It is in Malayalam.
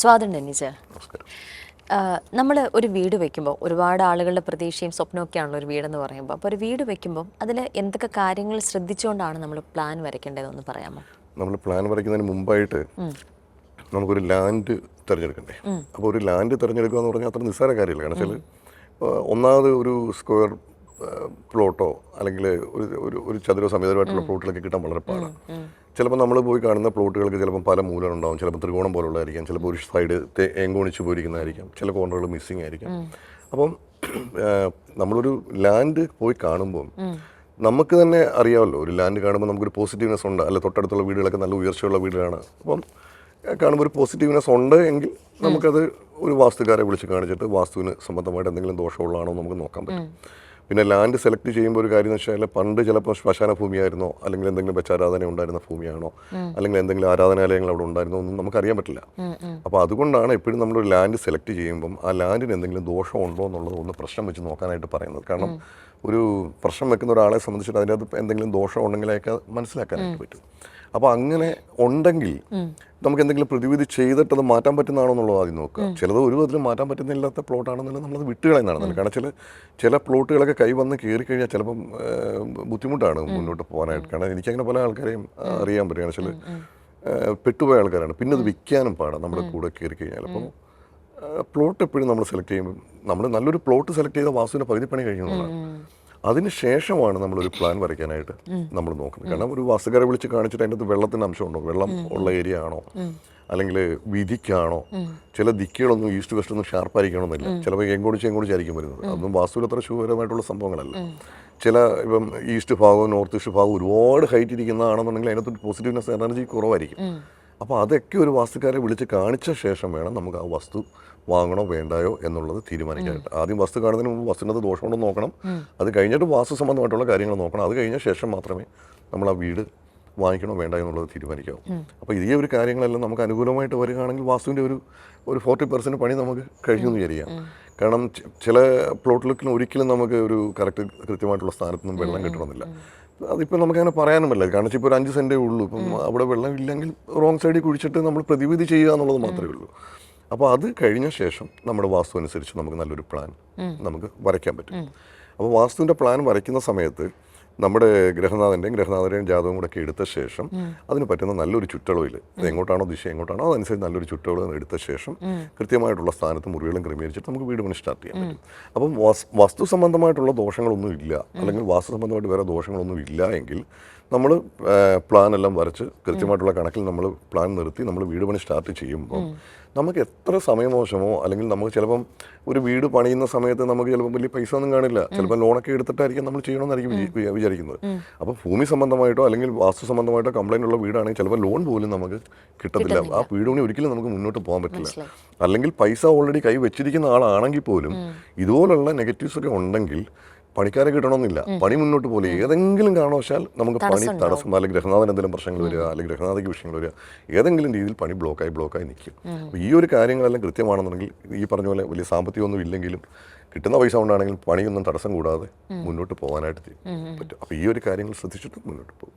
സ്വാതന്ത്ര്യം ടെന്നിസ്. നമ്മൾ ഒരു വീട് വെക്കുമ്പോൾ ഒരുപാട് ആളുകളുടെ പ്രതീക്ഷയും സ്വപ്നമൊക്കെയാണല്ലോ ഒരു വീടെന്ന് പറയുമ്പോൾ. അപ്പോൾ ഒരു വീട് വെക്കുമ്പോൾ അതിൽ എന്തൊക്കെ കാര്യങ്ങൾ ശ്രദ്ധിച്ചുകൊണ്ടാണ് നമ്മൾ പ്ലാൻ വരയ്ക്കേണ്ടതെന്ന് പറയാമോ? നമ്മൾ പ്ലാൻ വരയ്ക്കുന്നതിന് മുമ്പായിട്ട് നമുക്കൊരു ലാൻഡ് തിരഞ്ഞെടുക്കണ്ടേ. അപ്പോൾ ഒരു ലാൻഡ് തിരഞ്ഞെടുക്കുക എന്ന് പറഞ്ഞാൽ അത്ര നിസ്സാര കാര്യമില്ല. കാരണം വെച്ചാൽ ഒന്നാമത് ഒരു സ്ക്വയർ പ്ലോട്ടോ അല്ലെങ്കിൽ ഒരു ചതുര സമീതമായിട്ടുള്ള പ്ലോട്ടുകളൊക്കെ കിട്ടാൻ വളരെ പാടാണ്. ചിലപ്പോൾ നമ്മൾ പോയി കാണുന്ന പ്ലോട്ടുകൾക്ക് ചിലപ്പോൾ പല മൂലമുണ്ടാവും. ചിലപ്പോൾ ത്രികോണം പോലുള്ളതായിരിക്കാം, ചിലപ്പോൾ ഒരു സൈഡ് എങ്കോണിച്ച് പോയിരിക്കുന്നതായിരിക്കാം, ചില കോർണറുകൾ മിസ്സിങ് ആയിരിക്കാം. അപ്പം നമ്മളൊരു ലാൻഡ് പോയി കാണുമ്പോൾ നമുക്ക് തന്നെ അറിയാമല്ലോ, ഒരു ലാൻഡ് കാണുമ്പോൾ നമുക്കൊരു പോസിറ്റീവ്നെസ് ഉണ്ട്. അല്ല തൊട്ടടുത്തുള്ള വീടുകളൊക്കെ നല്ല ഉയർച്ചയുള്ള വീടുകളാണ്. അപ്പം കാണുമ്പോൾ ഒരു പോസിറ്റീവ്നെസ് ഉണ്ട് എങ്കിൽ നമുക്കത് ഒരു വാസ്തുകാരെ വിളിച്ച് കാണിച്ചിട്ട് വാസ്തുവിന് സംബന്ധമായിട്ട് എന്തെങ്കിലും ദോഷമുള്ളതാണോ നമുക്ക് നോക്കാൻ പറ്റും. പിന്നെ ലാൻഡ് സെലക്ട് ചെയ്യുമ്പോൾ ഒരു കാര്യം എന്ന് വെച്ചാൽ പണ്ട് ചിലപ്പോൾ ശ്മശാന ഭൂമിയായിരുന്നോ അല്ലെങ്കിൽ എന്തെങ്കിലും വെച്ചാരാധന ഉണ്ടായിരുന്ന ഭൂമിയാണോ അല്ലെങ്കിൽ എന്തെങ്കിലും ആരാധനാലയങ്ങൾ അവിടെ ഉണ്ടായിരുന്നോ ഒന്നും നമുക്കറിയാൻ പറ്റില്ല. അപ്പോൾ അതുകൊണ്ടാണ് എപ്പോഴും നമ്മളൊരു ലാൻഡ് സെലക്ട് ചെയ്യുമ്പം ആ ലാൻഡിന് എന്തെങ്കിലും ദോഷമുണ്ടോ എന്നുള്ളത് ഒന്ന് പ്രശ്നം വെച്ച് നോക്കാനായിട്ട് പറയുന്നത്. കാരണം ഒരു പ്രശ്നം വെക്കുന്ന ഒരാളെ സംബന്ധിച്ചിട്ട് അതിൻ്റെ അകത്ത് എന്തെങ്കിലും ദോഷം ഉണ്ടെങ്കിലൊക്കെ മനസ്സിലാക്കാനായിട്ട് പറ്റും. അപ്പോൾ അങ്ങനെ ഉണ്ടെങ്കിൽ നമുക്ക് എന്തെങ്കിലും പ്രതിവിധി ചെയ്തിട്ട് അത് മാറ്റാൻ പറ്റുന്നതാണോ എന്നുള്ളത് ആദ്യം നോക്കുക. ചിലത് ഒരു വിധത്തിലും മാറ്റാൻ പറ്റുന്നില്ലാത്ത പ്ലോട്ടാണെന്നുണ്ടെങ്കിൽ നമ്മളത് വിട്ടുകളയുന്നതാണ്. കാരണം ചില പ്ലോട്ടുകളൊക്കെ കൈ വന്ന് കയറി കഴിഞ്ഞാൽ ചിലപ്പം ബുദ്ധിമുട്ടാണ് മുന്നോട്ട് പോകാനായിട്ട്. കാരണം എനിക്കങ്ങനെ പല ആൾക്കാരെയും അറിയാൻ പറ്റും. കാരണം വെച്ചാൽ പെട്ടുപോയ ആൾക്കാരാണ്, പിന്നെ അത് വിൽക്കാനും പാടാണ് നമ്മുടെ കൂടെ കയറി കഴിഞ്ഞാൽ. അപ്പം പ്ലോട്ട് എപ്പോഴും നമ്മൾ സെലക്ട് ചെയ്യുമ്പോൾ നമ്മൾ നല്ലൊരു പ്ലോട്ട് സെലക്ട് ചെയ്ത വാസ്തുവിൻ്റെ പകുതി പണി കഴിഞ്ഞതാണ്. അതിന് ശേഷമാണ് നമ്മളൊരു പ്ലാൻ വരയ്ക്കാനായിട്ട് നമ്മൾ നോക്കുന്നത്. കാരണം ഒരു വാസ്തുകാരെ വിളിച്ച് കാണിച്ചിട്ട് അതിൻ്റെ അകത്ത് വെള്ളത്തിൻ്റെ അംശമുണ്ടോ, വെള്ളം ഉള്ള ഏരിയ ആണോ, അല്ലെങ്കിൽ വിധിക്കാണോ. ചില ദിക്കുകളൊന്നും ഈസ്റ്റ് വെസ്റ്റ് ഒന്നും ഷാർപ്പായിരിക്കണമെന്നില്ല. ചിലപ്പോൾ എങ്കോടിച്ചായിരിക്കും വരുന്നത്. അതൊന്നും വാസ്തുവിൽ അത്ര ശുഭകരമായിട്ടുള്ള സംഭവങ്ങളല്ല. ചില ഇപ്പം ഈസ്റ്റ് ഭാഗവും നോർത്ത് ഈസ്റ്റ് ഭാഗവും ഒരുപാട് ഹൈറ്റ് ഇരിക്കുന്നതാണെന്നുണ്ടെങ്കിൽ അതിനകത്ത് പോസിറ്റീവ്നെസ് എനർജി കുറവായിരിക്കും. അപ്പോൾ അതൊക്കെ ഒരു വാസ്തുക്കാരെ വിളിച്ച് കാണിച്ച ശേഷം വേണം നമുക്ക് ആ വസ്തു വാങ്ങണോ വേണ്ടായോ എന്നുള്ളത് തീരുമാനിക്കാനായിട്ട്. ആദ്യം വസ്തു കാണുന്നതിന് മുമ്പ് വസ്തുവിനകത്ത് ദോഷമുണ്ടോ നോക്കണം. അത് കഴിഞ്ഞിട്ട് വാസ്തു സംബന്ധമായിട്ടുള്ള കാര്യങ്ങൾ നോക്കണം. അത് കഴിഞ്ഞ ശേഷം മാത്രമേ നമ്മൾ ആ വീട് വാങ്ങിക്കണോ വേണ്ട എന്നുള്ളത് തീരുമാനിക്കാവൂ. അപ്പോൾ ഈ ഒരു കാര്യങ്ങളെല്ലാം നമുക്ക് അനുകൂലമായിട്ട് വരികയാണെങ്കിൽ വാസ്തുവിൻ്റെ ഒരു 40% പണി നമുക്ക് കഴിഞ്ഞു എന്ന് വിചാരിക്കാം. കാരണം ചില പ്ലോട്ടിലൊക്കെ ഒരിക്കലും നമുക്ക് ഒരു കൃത്യമായിട്ടുള്ള സ്ഥാനത്തൊന്നും വെള്ളം കിട്ടണമെന്നില്ല. അതിപ്പോൾ നമുക്കങ്ങനെ പറയാനും പറ്റില്ല. കാരണം ഇപ്പോൾ ഒരു 5 സെൻറ്റേ ഉള്ളൂ. ഇപ്പം അവിടെ വെള്ളം ഇല്ലെങ്കിൽ റോങ് സൈഡിൽ കുഴിച്ചിട്ട് നമ്മൾ പ്രതിവിധി ചെയ്യുക എന്നുള്ളത് മാത്രമേ ഉള്ളൂ. അപ്പോൾ അത് കഴിഞ്ഞ ശേഷം നമ്മുടെ വാസ്തു അനുസരിച്ച് നമുക്ക് നല്ലൊരു പ്ലാൻ നമുക്ക് വരയ്ക്കാൻ പറ്റും. അപ്പോൾ വാസ്തുവിൻ്റെ പ്ലാൻ വരയ്ക്കുന്ന സമയത്ത് നമ്മുടെ ഗ്രഹനാഥൻ്റെയും ജാതകവും കൂടെ ഒക്കെ എടുത്ത ശേഷം അതിന് പറ്റുന്ന നല്ലൊരു ചുറ്റളവിൽ എങ്ങോട്ടാണോ ദിശ എങ്ങോട്ടാണോ അതനുസരിച്ച് നല്ലൊരു ചുറ്റളവ് എടുത്ത ശേഷം കൃത്യമായിട്ടുള്ള സ്ഥാനത്ത് മുറികളും ക്രമീകരിച്ചിട്ട് നമുക്ക് വീട് പണി സ്റ്റാർട്ട് ചെയ്യാൻ പറ്റും. അപ്പം വസ്തു സംബന്ധമായിട്ടുള്ള ദോഷങ്ങളൊന്നും ഇല്ല, അല്ലെങ്കിൽ വാസ്തു സംബന്ധമായിട്ട് വേറെ ദോഷങ്ങളൊന്നും ഇല്ല എങ്കിൽ നമ്മൾ പ്ലാനെല്ലാം വരച്ച് കൃത്യമായിട്ടുള്ള കണക്കിൽ നമ്മൾ പ്ലാൻ നിർത്തി നമ്മൾ വീട് പണി സ്റ്റാർട്ട് ചെയ്യുമ്പോൾ നമുക്ക് എത്ര സമയമോശമോ അല്ലെങ്കിൽ നമുക്ക് ചിലപ്പം ഒരു വീട് പണിയുന്ന സമയത്ത് നമുക്ക് ചിലപ്പോൾ വലിയ പൈസ ഒന്നും കാണില്ല. ചിലപ്പോൾ ലോണൊക്കെ എടുത്തിട്ടായിരിക്കും നമ്മൾ ചെയ്യണമെന്നായിരിക്കും വിചാരിക്കുന്നത്. അപ്പോൾ ഭൂമി സംബന്ധമായിട്ടോ അല്ലെങ്കിൽ വാസ്തു സംബന്ധമായിട്ടോ കംപ്ലൈൻ്റ് ഉള്ള വീടാണെങ്കിൽ ചിലപ്പോൾ ലോൺ പോലും നമുക്ക് കിട്ടത്തില്ല. ആ വീട് പണി ഒരിക്കലും നമുക്ക് മുന്നോട്ട് പോകാൻ പറ്റില്ല. അല്ലെങ്കിൽ പൈസ ഓൾറെഡി കൈ വെച്ചിരിക്കുന്ന ആളാണെങ്കിൽ പോലും ഇതുപോലുള്ള നെഗറ്റീവ്സ് ഒക്കെ ഉണ്ടെങ്കിൽ പണിക്കാരെ കിട്ടണമെന്നില്ല, പണി മുന്നോട്ട് പോലെ ഏതെങ്കിലും കാരണവശാൽ നമുക്ക് പണി തടസ്സം, അല്ലെങ്കിൽ ഗ്രഹനാഥന് എന്തെങ്കിലും പ്രശ്നങ്ങൾ വരിക, അല്ലെങ്കിൽ ഗ്രഹനാഥയ്ക്ക് വിഷയങ്ങൾ വരിക, ഏതെങ്കിലും രീതിയിൽ പണി ബ്ലോക്കായി നിൽക്കും. അപ്പോൾ ഈ ഒരു കാര്യങ്ങളെല്ലാം കൃത്യമാണെന്നുണ്ടെങ്കിൽ ഈ പറഞ്ഞ പോലെ വലിയ സാമ്പത്തികമൊന്നും ഇല്ലെങ്കിലും കിട്ടുന്ന പൈസ കൊണ്ടാണെങ്കിൽ പണിയൊന്നും തടസ്സം കൂടാതെ മുന്നോട്ട് പോകാനായിട്ട് പറ്റും. അപ്പോൾ ഈ ഒരു കാര്യങ്ങൾ ശ്രദ്ധിച്ചിട്ട് മുന്നോട്ട് പോകും.